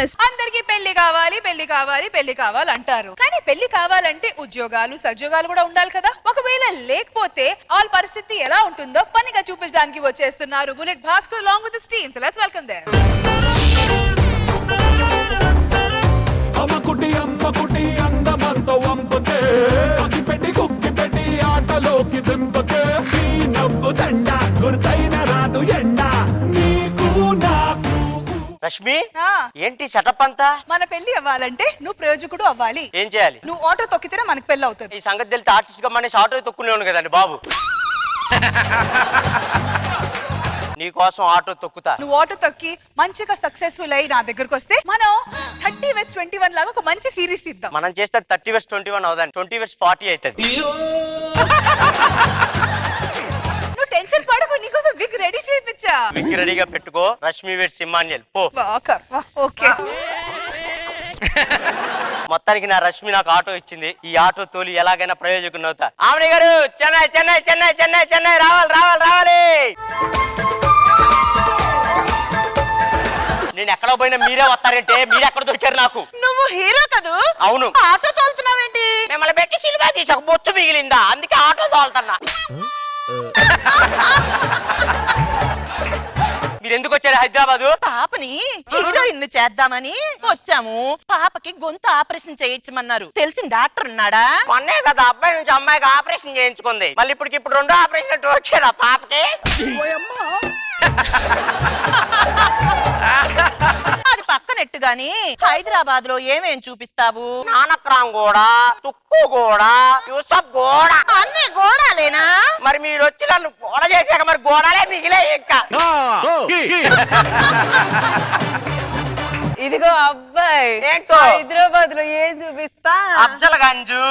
Business. అందరికి పెళ్లి కావాలి పెళ్లి కావాలి పెళ్లి కావాలంటారు. కానీ పెళ్లి కావాలంటే ఉద్యోగాలు సద్యోగాలు కూడా ఉండాలి కదా. ఒకవేళ లేకపోతే వాళ్ళ పరిస్థితి ఎలా ఉంటుందో ఫన్నీగా చూపించడానికి వచ్చేస్తున్నారు bullet Bhaskar along with his team. So let's welcome them. అమ్మకుటి అందమంతో వంపుతే అగిపెట్టి కుక్కిపెట్టి ఆటలోకి దింపతే ఈ నవ్వు దండ గుర్తైన రాదు ఎండ నీకు నాకు. రష్మి ఏంటి సెటప్ అంతా? మన పెళ్లి అవ్వాలంటే నువ్వు ప్రయోజకుడు అవ్వాలి. ఏం చేయాలి? నువ్వు ఆటో తొక్కితేనే మనకు పెళ్లి అవుతుంది. ఈ సంగతి తెలితే ఆర్టిస్ట్ గా మనిషి ఆటో తొక్కునేవాడు కదండి బాబు. నీకోసం ఆటో తొక్కుతా. నువ్వు ఆటో తొక్కి మంచిగా సక్సెస్ఫుల్ అయ్యి నా దగ్గరకు వస్తే మనం 30vs21 లాగా ఒక మంచి సిరీస్ తీద్దాం. మనం చేస్తే 30vs21 అవుదండి, 20vs40 అవుతుంది. నువ్వు టెన్షన్ పడకు, నీకోసం విగ్ రెడీ చేయించా. విగ్ రెడీగా పెట్టుకో. రష్మి వెడ్స్ ఇమ్మాన్యుయల్ పో. ఓకే. మొత్తానికి నా రష్మి నాకు ఆటో ఇచ్చింది. ఈ ఆటో తోలి ఎలాగైనా ప్రయోజకుని అవుతా. ఆమె గారు చెన్నై చెన్నై చెన్నై చెన్నై చెన్నై రావాలి రావాలి రావాలి. నేను ఎక్కడ పోయినా మీరే వస్తారంటే మీరు ఎక్కడ దొరికారు నాకు? నువ్వు హీరో కదూ? అవును. ఆటో తోలుతున్నావేంటి? మిమ్మల్ని పెట్టి సినిమా తీసి ఒక బొచ్చు మిగిలిందా, అందుకే ఆటో తోలుతున్నా. మీరు ఎందుకు వచ్చారు హైదరాబాద్? పాపని హీరోయిన్ చేద్దామని వచ్చాము. పాపకి గొంతు ఆపరేషన్ చేయించమన్నారు. తెలిసిన డాక్టర్ ఉన్నాడా? మొన్నే కదా అబ్బాయి నుంచి అమ్మాయికి ఆపరేషన్ చేయించుకుంది. మళ్ళీ ఇప్పుడు రెండో ఆపరేషన్ వచ్చాడు ఆ పాపకి. అది పక్కనెట్టు గాని హైదరాబాద్ లో ఏమేం చూపిస్తావు? నానక్రామ్ కూడా, తుక్కు కూడా, యూసఫ్ కూడా. అన్ని గోడాలేనా? మరి మీరు వచ్చి నన్ను గోడ చేశాక మరి గోడాలే మిగిలే ఇంకా. ఇదిగో అబ్బాయి, ఏంటో హైదరాబాద్ లో ఏం చూపిస్తా? అఫ్జల్ గంజు,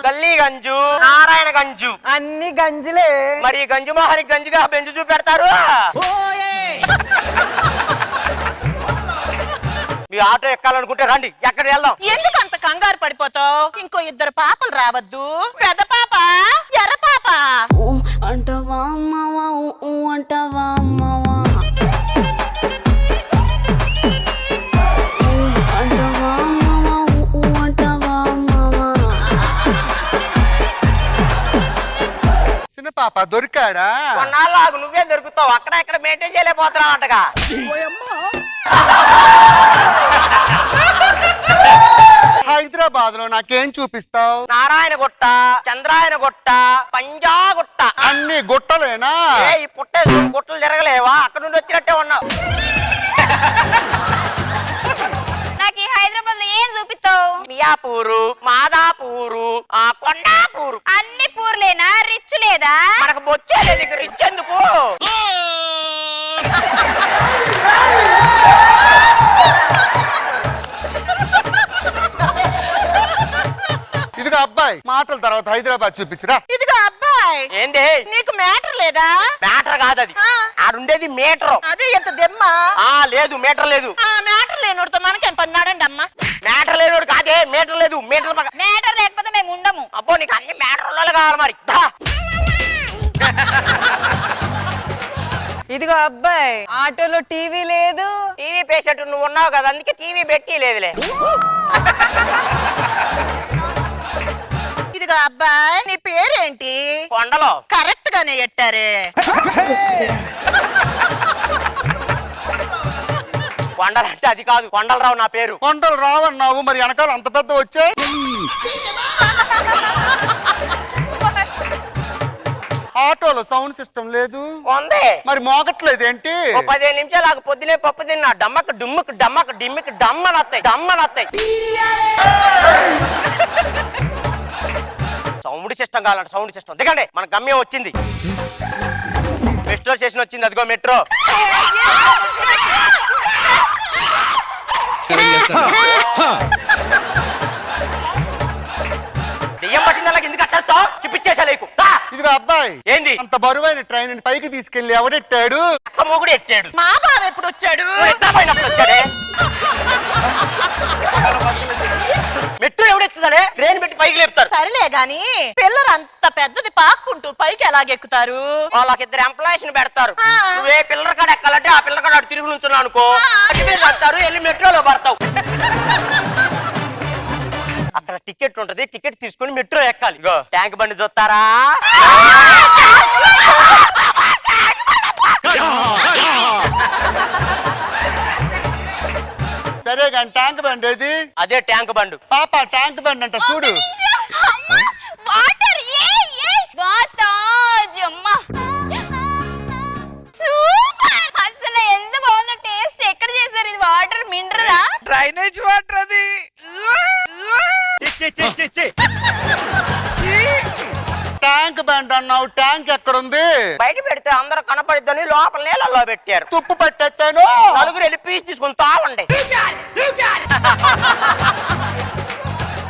గల్లీ గంజు, నారాయణ గంజు, అన్ని గంజులే. మరి గంజు మోహన్ గంజుగా బెంజు చూపెడతారు. మీ ఆటో ఎక్కాలనుకుంటే రండి, ఎక్కడ వెళ్దాం. ఎందుకు అంత కంగారు పడిపోతావు? ఇంకో ఇద్దరు పాపలు రావద్దు? పెద్ద పాప, ఎర్ర పాప. అంటవా అమ్మవా, అంటవా అమ్మవా, అంటవా అమ్మవా, అంటవా అమ్మవా. చిన్న పాప దొరికాడా? కొన్నాళ్ళు నువ్వే దొరుకుతావు, అక్కడ ఎక్కడ మెయింటైన్ చేయలేకపోతున్నావు అంటగా. హైదరాబాద్ లో నాకేం చూపిస్తావు? నారాయణ గుట్ట, చంద్రాయన గుట్ట, పంజా గుట్ట. అన్ని గుట్టలేనా? ఈ పుట్టే గుట్టలు తిరగలేవా? అక్కడ నుండి వచ్చినట్టే ఉన్నావు. నాకు ఈ హైదరాబాద్ లో ఏం చూపిస్తావు? మియాపూరు, మాదాపూరు, కొండాపూరు. అన్ని పూర్లేనా? రిచ్ లేదా? మనకు బొచ్చేది నీకు రిచ్ ఎందుకు? ఇదిగో అబ్బాయి, మాటల తర్వాత హైదరాబాద్ చూపించరా. ఇదిగో అబ్బాయి, ఏంది నీకు మ్యాటర్ లేదా? మ్యాటర్ కాదు అది, ఆడుండేది మీటర్. అదే ఎంత దెమ్మ. లేదు మీటర్ లేదు. మ్యాటర్ లేనోడితో మనకేం పన్నాడండి అమ్మ. మ్యాటర్ లేనోడు కాదే, మీటర్ లేదు. మీటర్ మ్యాటర్ లేకపోతే మేము ఉండము. అబ్బో నీకు అన్ని మ్యాటర్ కావాలి మరి. ఇదిగో అబ్బాయి, ఆటోలో టీవీ లేదు. టీవీ పేషెంట్ నువ్వు ఉన్నావు కదా, అందుకే టీవీ పెట్టి లేదులే. ఇదిగో అబ్బాయి, నీ పేరేంటి? కొండలో. కరెక్ట్ గానే ఎట్టారే. కొండలంటే అది కాదు, కొండలరావు నా పేరు. కొండలు రావన్నావు, మరి వెనకాల అంత పెద్ద వచ్చే. ఆటోలో సౌండ్ సిస్టమ్ లేదు. ఉంది. మరి మోగట్లేదు ఏంటి? 15 నిమిషాలు నాకు పొద్దునే పప్పు తిన్నా. డమ్మకు డుమ్ముకు డమ్మకు డిమ్మికి డమ్మనొత్తాయి డమ్మనొత్తాయి. సౌండ్ సిస్టమ్ కావాలంటే సౌండ్ సిస్టమ్. దిగండి, మన గమ్యం వచ్చింది. మెట్రో స్టేషన్ వచ్చింది, అదిగో మెట్రో. దెయ్యం పట్టింది, అలాగే ఎందుకు అట్టేస్తావు? చూపించేసా లేకు. ఇదిగో అబ్బాయి, ఏంది అంత బరువైన ట్రైన్ పైకి తీసుకెళ్లి ఎవడెట్టాడు? అక్క మొగుడు ఎట్టాడు. మా బావ ఎప్పుడు వచ్చాడు? మెట్రో ఎవడెత్తుతాడే? ట్రైన్ పెట్టి పైకి లేపు. ఎక్కుతారు. సరేలే గాని పిల్లలు అంత పెద్దది పాక్కుంటూ పైకి ఎలాగెక్కుతారు? వాళ్ళకిద్దరు ఎంప్లాయీస్ ని పెడతారు. నువ్వే పిల్లల కాడ ఎక్కాలంటే ఆ పిల్లల కాడ తిరిగి నుంచున్నావు అనుకో, అటు మీద పడతారు, వెళ్ళి మెట్రోలో పడతావు. అక్కడ టికెట్ ఉంటది, టికెట్ తీసుకుని మెట్రో ఎక్కాలి. ఇగో ట్యాంక్ బండి చూస్తారా? సరే కానీ ట్యాంక్ బండి ఏది? అదే ట్యాంక్ బండు. పాప ట్యాంక్ బండి అంట చూడు. వాటర్ సూపర్, అసలు ఎంత బాగుందో టేస్ట్. ఎక్కడ చేశారు ఇది? వాటర్ మినరలా? డ్రైనేజ్ వాటర్ అది. ట్యాంక్ బండి అన్నావు, ట్యాంక్ ఎక్కడుంది? బయట పెడితే అందరూ కనపడిద్దని లోపల నీళ్ళల్లో పెట్టారు. తుప్పు పట్టేస్తాను. నలుగురు వెళ్ళి పీస్ తీసుకుని తావండి.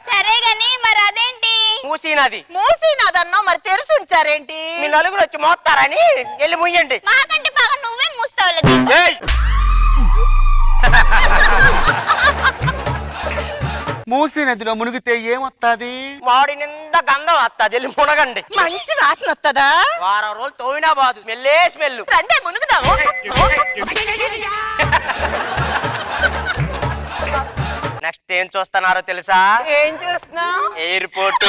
సరే గాని మరి అదేంటి? మూసీనది. మూసినదన్నావు, మరి తెరిచి ఉంచారేంటి? మీ నలుగురు వచ్చి మోస్తారని వెళ్ళి ముయ్యండి. మాకంటే బాగా నువ్వే మూస్తావులే. ఏయ్! మూసీ నదిలో మునిగితే ఏమొత్తది? వాడి నిండా గంధం వస్తుంది, వెళ్ళి మునగండి. మంచి వాసన వస్తుందా? వారం రోజులు తోవినా బాదు, స్మెల్లే స్మెల్. రండి మునుగుదాము. నెక్స్ట్ ఏం చూస్తున్నారో తెలుసా? ఏం చూస్తున్నావు? ఎయిర్పోర్ట్.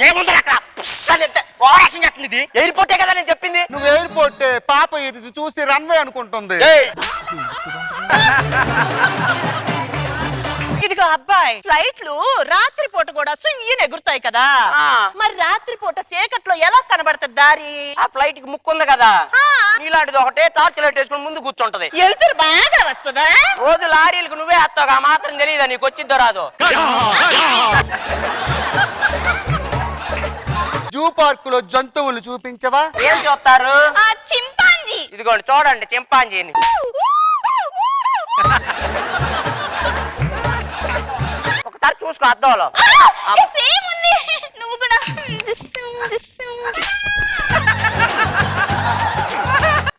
ఏముంది అక్కడ? ఎయిర్పోర్టే కదా నేను చెప్పింది. నువ్వు ఎయిర్పోర్ట్ పాప ఇది చూసి రన్వే అనుకుంటుంది. ఏయ్! ఇదిగో అబ్బాయి, ఫ్లైట్లు రాత్రిపూట కూడా సుయ్యని ఎగురుతాయి కదా, ఆ. మరి రాత్రిపూట చీకట్లో ఎలా కనబడుతుంది దారి? ఆ ఫ్లైట్ కి ముక్కు ఉంది కదా, ఆ. ఇలాంటిది ఒకటే టార్చ్ లైట్ వేసుకుని ముందు కూర్చుంటది. వెళ్తురు బాగా వస్తుందా? రోజు లారీలకు నువ్వే వస్తావు, ఆ మాత్రం తెలియదా నీకు? వచ్చిద్దో రాదు. జూ పార్క్ లో జంతువులు చూపించవా? ఏం చూస్తారు? ఆ చింపాంజీ. ఇదిగోండి చూడండి చింపాంజీని. ఒకసారి చూసుకో అద్దంలో. సేమ్ ఉంది. నువ్వు కూడా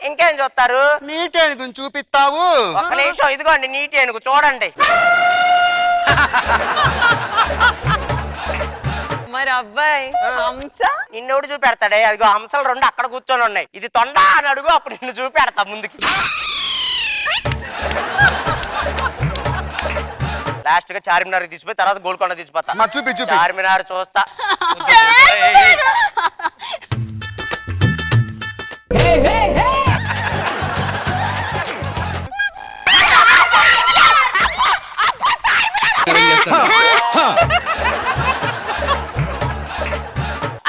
ఇంకేం చూస్తారు? నీటి ఏనుగుని చూపిస్తావు? ఒక్క నిమిషం, ఇదిగోండి నీటి ఏనుగు చూడండి. మరి అబ్బాయి హంస? నిన్నెవడు చూపెడతాడే? అదిగో హంసలు రెండు అక్కడ కూర్చొని ఉన్నాయి. ఇది తొండ అని అడుగు, అప్పుడు నిన్ను చూపెడతా ముందుకి. లాస్ట్ గా చార్మినార్ తీసిపోయి తర్వాత గోల్కొండ తీసిపోతా. మా చూపి చూపి. చార్మినార్ చూస్తా.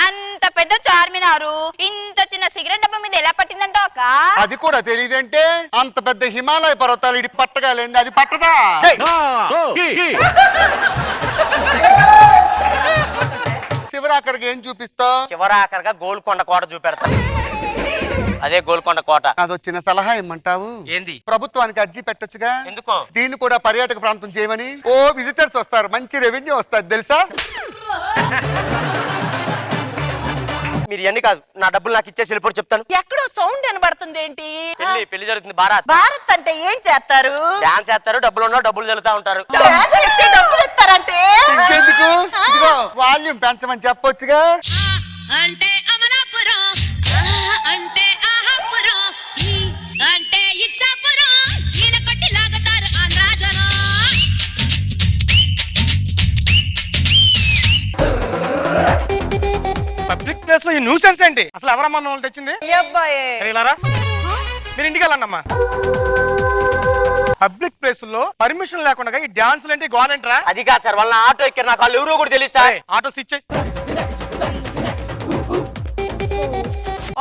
అంత పెద్ద చార్మినారు ఇంత చిన్న సిగరెట్ డబ్బా మీద ఎలా పట్టిందంటో అక్క? అది కూడా తెలియదంటే? అంత పెద్ద హిమాలయ పర్వతాలు ఇటు పట్టగలేంది, అది పట్టదా? చివరి అక్కడికి ఏం చూపిస్తావు? చివరాఖరిగా గోల్కొండ కోట చూపెడతా. అదే గోల్కొండ కోట. అదొచ్చిన సలహా ఏమంటావు? ఏంది? ప్రభుత్వానికి అర్జీ పెట్టొచ్చుగా. ఎందుకో? దీన్ని కూడా పర్యాటక ప్రాంతం చేయమని. ఓ విజిటర్స్ వస్తారు, మంచి రెవెన్యూ వస్తుంది తెలుసా? మీరు ఎన్ని కాదు, నా డబ్బులు నాకు ఇచ్చేసి వెళ్ళిపోయి చెప్తాను. ఎక్కడో సౌండ్ వినబడుతుంది ఏంటి? పెళ్లి జరుగుతుంది. భారత్ భారత్ అంటే ఏం చేస్తారు? డాన్స్ చేస్తారు, డబ్బులు ఉన్నా డబ్బులు చల్లుతా ఉంటారు. డబ్బులు ఇస్తారంటే ఇంకెందుకు? ఇదిగో వాల్యూమ్ పెంచమని చెప్పొచ్చుగా. అంటే అమలాపురం, అంటే ఆహాపురం, అంటే ఇచ్చాపురం, ఈల కొట్టి లాగుతారు ఆంధ్రాజనం. పబ్లిక్ ప్లేస్ లో ఈ న్యూసెన్స్ ఏంటి? అసలు ఎవరమ్మా వాళ్ళు తెచ్చింది? ఈ అబ్బాయే. సరేలారా, మీరు ఇంటికి వెళ్ళండమ్మా. పబ్లిక్ ప్లేస్ లో పర్మిషన్ లేకుండా ఈ డాన్సులు ఏంటి? గవర్నమెంట్ రా? అది కాదు సార్, వాళ్ళ ఆటో ఎక్కారు, నాకు వాళ్ళు ఎవరో కూడా తెలుసా? ఆటో స్విచ్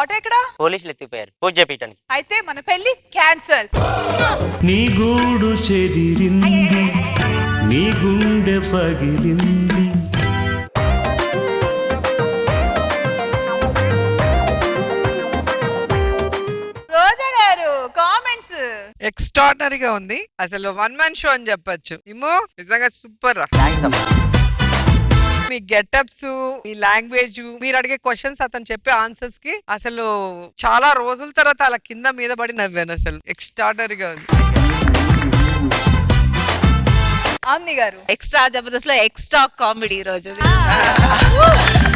ఆటో ఎక్కడ? పోలీసులు ఎత్తిపోయారు పూజ చేపించడానికి. అయితే మన పెళ్లి క్యాన్సల్. నీ గూడు చెదిరింది, నీ గుండె పగిలింది. రోజా గారు కామెంట్స్ ఎక్స్ట్రాడినరీగా ఉంది. అసలు వన్ మ్యాన్ షో అని చెప్పొచ్చు. ఇమ్మో నిజంగా సూపర్ రా. థాంక్స్ అమ్మా. మీ గెటప్స్, మీ లాంగ్వేజ్, మీరు అడిగే క్వశ్చన్స్, అతను చెప్పే ఆన్సర్స్ కి అసలు చాలా రోజుల తర్వాత అలా కింద మీద పడి నవ్వాను. అసలు ఎక్స్ట్రాడనరీగా ఉంది. ఆమ్ని గారు ఎక్స్ట్రా జబర్దస్త్ లో ఎక్స్ట్రా కామెడీ ఈ రోజు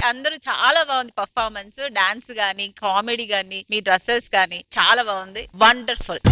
అందరూ చాలా బాగుంది పర్ఫార్మెన్స్, డాన్స్ గానీ, కామెడీ గానీ, మీ డ్రెస్సెస్ గానీ చాలా బాగుంది. వండర్ఫుల్.